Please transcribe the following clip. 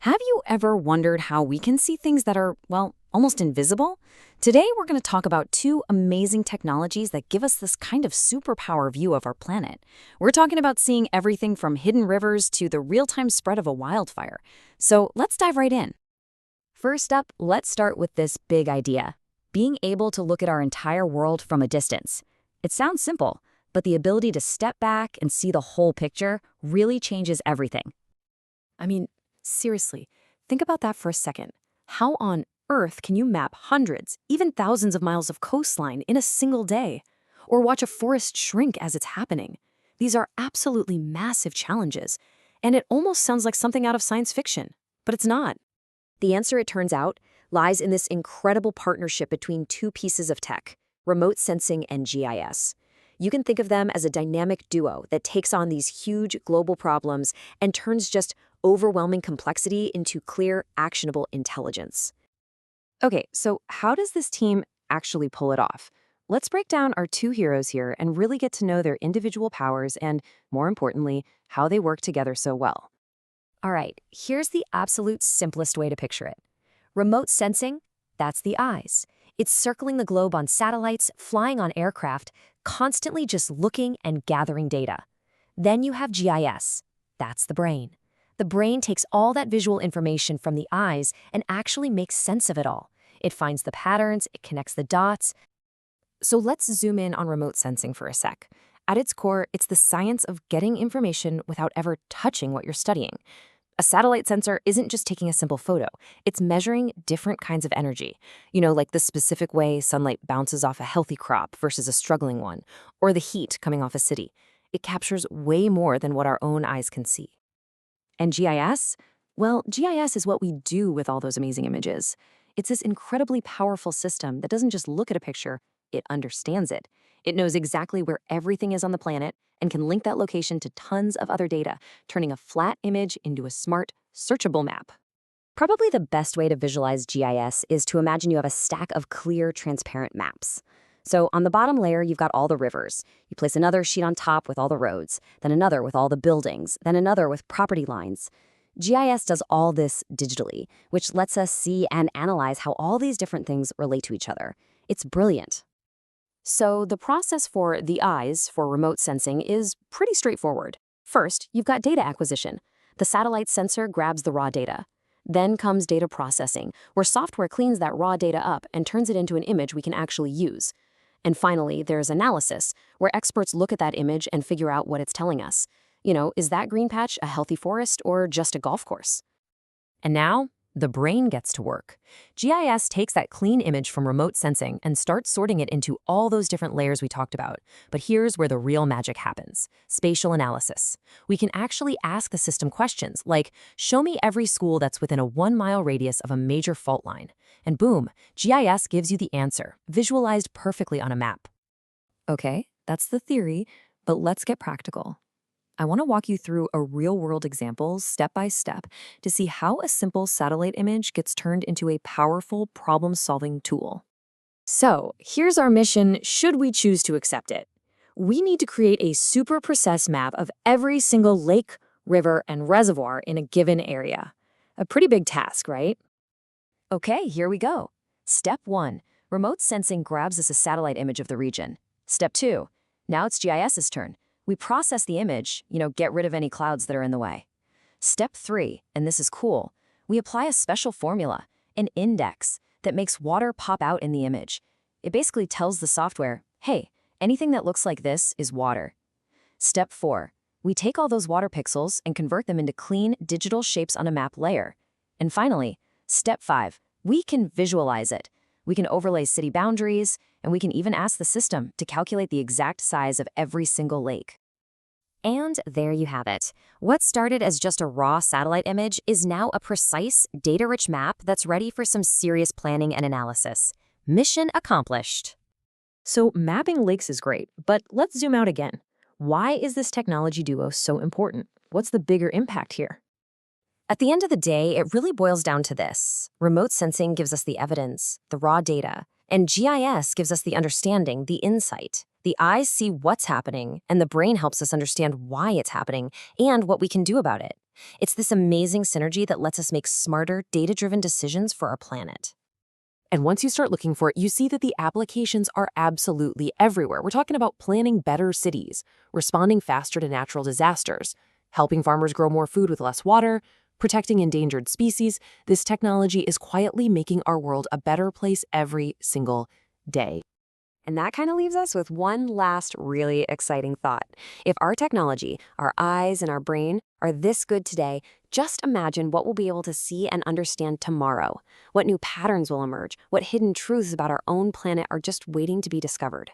Have you ever wondered how we can see things that are, well, almost invisible? Today, we're going to talk about two amazing technologies that give us this kind of superpower view of our planet. We're talking about seeing everything from hidden rivers to the real-time spread of a wildfire. So let's dive right in. First up, let's start with this big idea: being able to look at our entire world from a distance. It sounds simple, but the ability to step back and see the whole picture really changes everything. Seriously, think about that for a second. How on earth can you map hundreds, even thousands of miles of coastline in a single day? Or watch a forest shrink as it's happening? These are absolutely massive challenges, and it almost sounds like something out of science fiction, but it's not. The answer, it turns out, lies in this incredible partnership between two pieces of tech: remote sensing and GIS. You can think of them as a dynamic duo that takes on these huge global problems and turns just overwhelming complexity into clear, actionable intelligence. Okay, so how does this team actually pull it off? Let's break down our two heroes here and really get to know their individual powers and, more importantly, how they work together so well. All right, here's the absolute simplest way to picture it. Remote sensing, that's the eyes. It's circling the globe on satellites, flying on aircraft, constantly just looking and gathering data. Then you have GIS. That's the brain. The brain takes all that visual information from the eyes and actually makes sense of it all. It finds the patterns, it connects the dots. So let's zoom in on remote sensing for a sec. At its core, it's the science of getting information without ever touching what you're studying. A satellite sensor isn't just taking a simple photo. It's measuring different kinds of energy. Like the specific way sunlight bounces off a healthy crop versus a struggling one, or the heat coming off a city. It captures way more than what our own eyes can see. And GIS? Well, GIS is what we do with all those amazing images. It's this incredibly powerful system that doesn't just look at a picture, it understands it. It knows exactly where everything is on the planet and can link that location to tons of other data, turning a flat image into a smart, searchable map. Probably the best way to visualize GIS is to imagine you have a stack of clear, transparent maps. So on the bottom layer, you've got all the rivers. You place another sheet on top with all the roads, then another with all the buildings, then another with property lines. GIS does all this digitally, which lets us see and analyze how all these different things relate to each other. It's brilliant. So the process for the eyes for remote sensing is pretty straightforward. First, you've got data acquisition. The satellite sensor grabs the raw data. Then comes data processing, where software cleans that raw data up and turns it into an image we can actually use. And finally, there's analysis, where experts look at that image and figure out what it's telling us. Is that green patch a healthy forest or just a golf course? And now, the brain gets to work. GIS takes that clean image from remote sensing and starts sorting it into all those different layers we talked about. But here's where the real magic happens: spatial analysis. We can actually ask the system questions like, show me every school that's within a 1-mile radius of a major fault line. And boom, GIS gives you the answer, visualized perfectly on a map. Okay, that's the theory, but let's get practical. I want to walk you through a real-world example, step by step, to see how a simple satellite image gets turned into a powerful problem-solving tool. So, here's our mission, should we choose to accept it. We need to create a super precise map of every single lake, river, and reservoir in a given area. A pretty big task, right? Okay, here we go. Step 1. Remote sensing grabs us a satellite image of the region. Step 2. Now it's GIS's turn. We process the image, get rid of any clouds that are in the way. Step 3, and this is cool, we apply a special formula, an index, that makes water pop out in the image. It basically tells the software, hey, anything that looks like this is water. Step 4, we take all those water pixels and convert them into clean digital shapes on a map layer. And finally, Step 5, we can visualize it. We can overlay city boundaries, and we can even ask the system to calculate the exact size of every single lake. And there you have it. What started as just a raw satellite image is now a precise, data-rich map that's ready for some serious planning and analysis. Mission accomplished. So mapping lakes is great, but let's zoom out again. Why is this technology duo so important? What's the bigger impact here? At the end of the day, it really boils down to this. Remote sensing gives us the evidence, the raw data, and GIS gives us the understanding, the insight. The eyes see what's happening, and the brain helps us understand why it's happening and what we can do about it. It's this amazing synergy that lets us make smarter, data-driven decisions for our planet. And once you start looking for it, you see that the applications are absolutely everywhere. We're talking about planning better cities, responding faster to natural disasters, helping farmers grow more food with less water, protecting endangered species. This technology is quietly making our world a better place every single day. And that kind of leaves us with one last really exciting thought. If our technology, our eyes and our brain, are this good today, just imagine what we'll be able to see and understand tomorrow. What new patterns will emerge, what hidden truths about our own planet are just waiting to be discovered.